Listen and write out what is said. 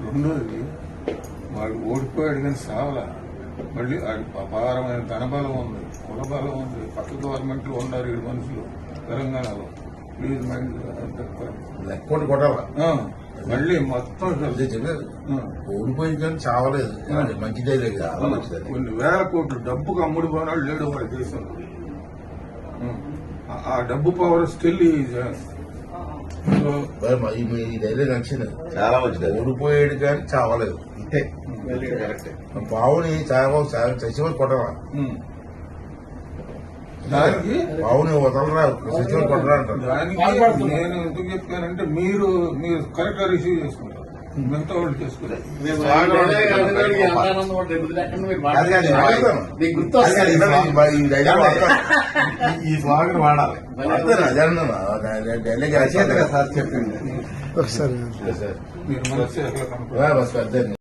రెండోది వాడు ఓడిపోయాడు కానీ సావలా. మళ్ళీ వాడికి అపారమైన ధనబలం ఉంది, కులబలం ఉంది, పక్క గవర్నమెంట్లో ఉన్నారు 7 మనుషులు తెలంగాణలో. ప్లీజ్ మైండ్ లెక్కోటి కొట్టాలా మళ్ళీ మొత్తం అదే చెప్పారు. ఓడిపోయి కానీ చావలేదు, మంచిదే లేదు, చాలా మంచిదే. కొన్ని వేల కోట్లు డబ్బుకు అమ్ముడు పోనాడు లేడు వాడి దేశంలో. ఆ డబ్బు పవర్ స్టిల్ ఈ ధైర్యం నచ్చింది, చాలా మంచిది. ఓడిపోయాడు కానీ చావలేదు. ఇంతే బావుని చచ్చిపోయి కొట్టరా, దానికి బావుని వదలరా, చచ్చిపోయి కొట్టరా అంటారు. దానికి నేను ఎందుకు చెప్పానంటే మీరు కరెక్ట్ గా రిసీవ్ చేసుకుంటారు, మిగతా వాళ్ళు చేసుకుంటారు. ఈ స్వాగతం వాడాలి. డైలాగ్ సార్ చెప్పింది మీరు మనసు ఎట్లా కనుక్కో